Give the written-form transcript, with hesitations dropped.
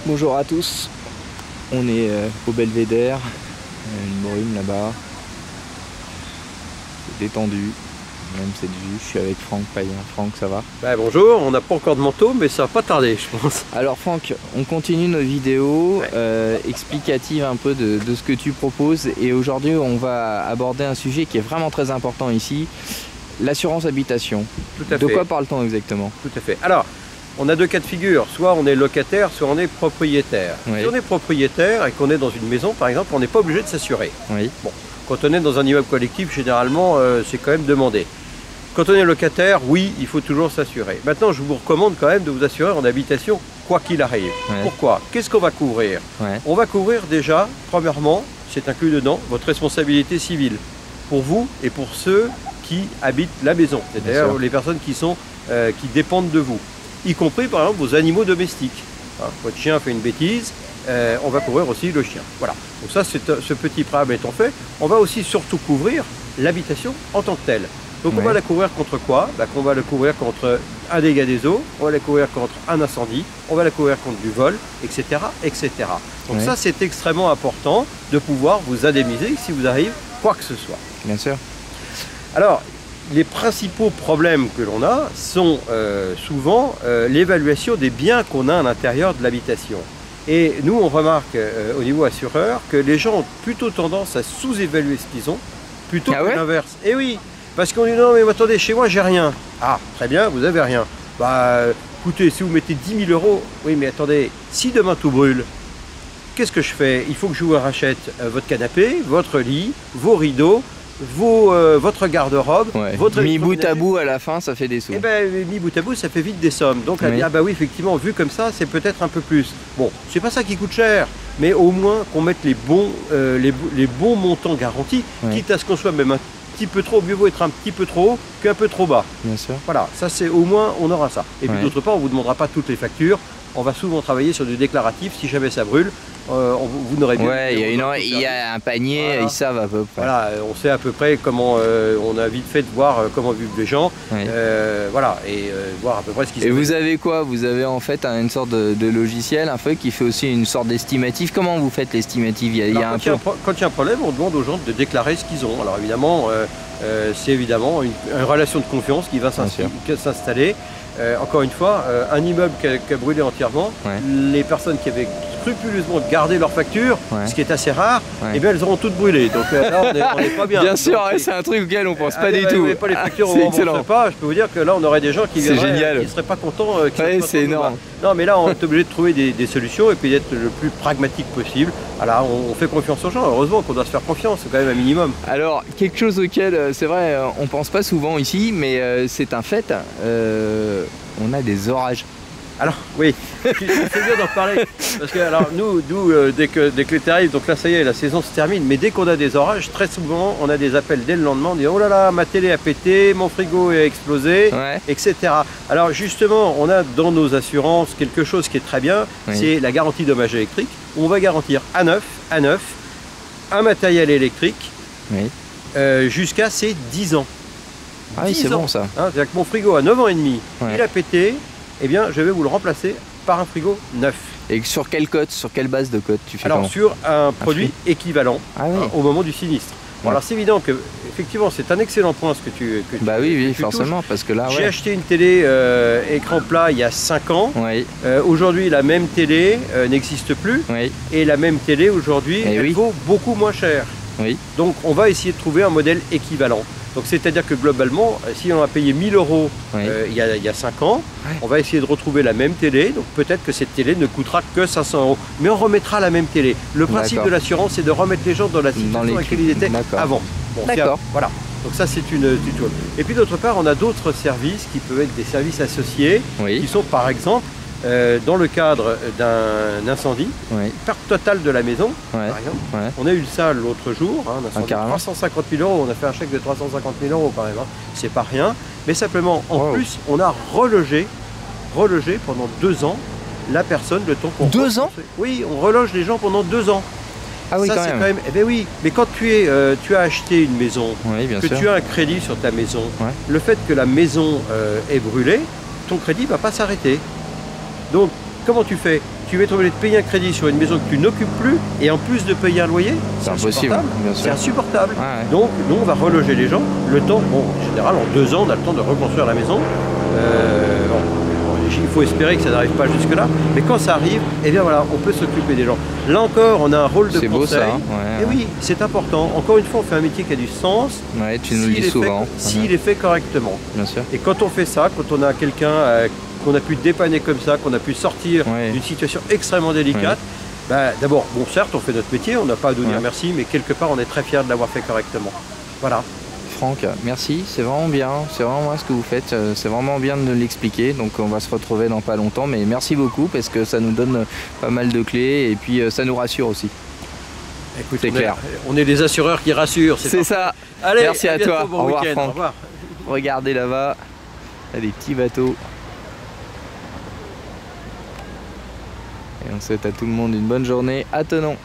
Bonjour à tous, on est au Belvédère, une brume là-bas, c'est détendu, même cette vue, je suis avec Franck Payen. Franck, ça va? Bonjour, on n'a pas encore de manteau mais ça va pas tarder je pense. Alors Franck, on continue nos vidéos explicatives un peu de ce que tu proposes et aujourd'hui on va aborder un sujet qui est vraiment très important ici, l'assurance habitation. Tout à fait. De quoi parle-t-on exactement? Tout à fait. Alors, on a deux cas de figure, soit on est locataire, soit on est propriétaire. Oui. Si on est propriétaire et qu'on est dans une maison par exemple, on n'est pas obligé de s'assurer. Oui. Bon, quand on est dans un immeuble collectif, généralement c'est quand même demandé. Quand on est locataire, oui, il faut toujours s'assurer. Maintenant, je vous recommande quand même de vous assurer en habitation, quoi qu'il arrive. Ouais. Pourquoi? Qu'est-ce qu'on va couvrir? Ouais. On va couvrir déjà, premièrement, c'est inclus dedans, votre responsabilité civile. Pour vous et pour ceux qui habitent la maison, c'est-à-dire les personnes qui dépendent de vous. Y compris par exemple vos animaux domestiques. Hein, votre chien fait une bêtise, on va couvrir aussi le chien. Voilà. Donc ça, ce petit préalable étant fait, on va aussi surtout couvrir l'habitation en tant que telle. Donc on va la couvrir contre quoi? On va la couvrir contre un dégât des eaux, on va la couvrir contre un incendie, on va la couvrir contre du vol, etc. etc. Donc ça, c'est extrêmement important de pouvoir vous indemniser si vous arrive quoi que ce soit. Bien sûr. Alors, les principaux problèmes que l'on a sont souvent l'évaluation des biens qu'on a à l'intérieur de l'habitation. Et nous, on remarque au niveau assureur que les gens ont plutôt tendance à sous-évaluer ce qu'ils ont, plutôt que l'inverse. Et oui, parce qu'on dit non mais attendez, chez moi j'ai rien. Ah, très bien, vous avez rien. Écoutez, si vous mettez 10 000 €, oui mais attendez, si demain tout brûle, qu'est-ce que je fais? Il faut que je vous rachète votre canapé, votre lit, vos rideaux, votre garde-robe, votre mis bout à bout à la fin, ça fait des sous. Eh bien, mis bout à bout, ça fait vite des sommes. Donc, elle dit, ah bah oui, effectivement, vu comme ça, c'est peut-être un peu plus. Bon, c'est pas ça qui coûte cher, mais au moins qu'on mette les bons montants garantis, quitte à ce qu'on soit même un petit peu trop, mieux vaut être un petit peu trop haut qu'un peu trop bas. Bien sûr. Voilà, ça c'est au moins, on aura ça. Et puis d'autre part, on ne vous demandera pas toutes les factures. On va souvent travailler sur du déclaratif, si jamais ça brûle. Vous n'aurez pas. Il y a un panier, voilà. Ils savent à peu près. Voilà, on sait à peu près comment, on a vite fait de voir comment vivent les gens, voilà, et voir à peu près ce qui se passe. Et vous avez quoi? Vous avez en fait une sorte de logiciel, un feuille qui fait aussi une sorte d'estimatif. Quand vous faites l'estimatif? Quand il y a un problème, on demande aux gens de déclarer ce qu'ils ont. Alors évidemment, c'est évidemment une relation de confiance qui va s'installer. Encore une fois, un immeuble qui a brûlé entièrement, les personnes qui avaient scrupuleusement gardé leurs factures, ce qui est assez rare, eh bien elles auront toutes brûlé. Donc là, on n'est pas bien. Bien sûr, c'est un truc auquel on pense pas du tout. Pas les factures, on ne rembourse pas. Je peux vous dire que là, on aurait des gens qui ne seraient pas contents. C'est énorme. Non, mais là, on est obligé de trouver des solutions et puis d'être le plus pragmatique possible. Alors, on fait confiance aux gens. Heureusement qu'on doit se faire confiance, c'est quand même un minimum. Alors, quelque chose auquel, c'est vrai, on pense pas souvent ici, mais c'est un fait. On a des orages. Alors oui, c'est bien d'en parler, parce que alors nous dès que l'été arrive, donc là ça y est, la saison se termine, mais dès qu'on a des orages, très souvent on a des appels dès le lendemain, on dit oh là là, ma télé a pété, mon frigo a explosé, etc. Alors justement, on a dans nos assurances quelque chose qui est très bien, c'est la garantie dommages électriques, où on va garantir à neuf, un matériel électrique jusqu'à ses 10 ans. Ah oui, c'est bon ça. C'est-à-dire que mon frigo a 9 ans et demi, il a pété, eh bien je vais vous le remplacer par un frigo neuf. Et sur quelle cote, sur quelle base de cote tu fais? Alors sur un produit équivalent au moment du sinistre. Bon, alors c'est évident que effectivement c'est un excellent point ce que tu oui, forcément, parce que là j'ai acheté une télé écran plat il y a 5 ans. Aujourd'hui la même télé n'existe plus et la même télé aujourd'hui elle vaut beaucoup moins cher. Donc on va essayer de trouver un modèle équivalent. Donc c'est-à-dire que globalement, si on a payé 1 000 € il y a 5 ans, on va essayer de retrouver la même télé. Donc peut-être que cette télé ne coûtera que 500 €. Mais on remettra la même télé. Le principe de l'assurance, c'est de remettre les gens dans la situation dans laquelle ils étaient avant. Bon, voilà. Donc ça c'est une chose. Et puis d'autre part, on a d'autres services qui peuvent être des services associés, qui sont par exemple dans le cadre d'un incendie, perte totale de la maison, par exemple. On a eu ça l'autre jour, un incendie de 350 000 €, on a fait un chèque de 350 000 € quand même, c'est pas rien, mais simplement en plus on a relogé pendant 2 ans la personne, le temps qu'on... 2 ans? Oui, on reloge les gens pendant 2 ans. Ah oui, ça c'est quand même... Eh bien oui, mais quand tu as acheté une maison, que tu as un crédit sur ta maison, le fait que la maison est brûlée, ton crédit ne va pas s'arrêter. Donc comment tu fais? Tu vas être obligé de payer un crédit sur une maison que tu n'occupes plus et en plus de payer un loyer? C'est impossible. C'est insupportable. Ouais. Donc nous on va reloger les gens. Le temps, bon, en général en 2 ans on a le temps de reconstruire la maison. Il faut espérer que ça n'arrive pas jusque là, mais quand ça arrive, eh bien voilà, on peut s'occuper des gens. Là encore, on a un rôle de conseil. Beau, ça, hein. Ouais, et oui, c'est important. Encore une fois, on fait un métier qui a du sens. Ouais, tu nous le dis souvent. S'il est fait correctement. Bien sûr. Et quand on fait ça, quand on a quelqu'un qu'on a pu dépanner comme ça, qu'on a pu sortir d'une situation extrêmement délicate, bah, d'abord, bon, certes, on fait notre métier, on n'a pas à nous dire merci, mais quelque part, on est très fiers de l'avoir fait correctement. Voilà. Franck, merci, c'est vraiment bien, c'est vraiment bien ce que vous faites, c'est vraiment bien de nous l'expliquer, donc on va se retrouver dans pas longtemps, mais merci beaucoup parce que ça nous donne pas mal de clés et puis ça nous rassure aussi. Écoute, c'est clair. On est des assureurs qui rassurent. C'est ça. Allez, merci à toi. Bon au revoir Franck. Franck. Au revoir. Regardez là-bas, il y a des petits bateaux. Et on souhaite à tout le monde une bonne journée à Thonon.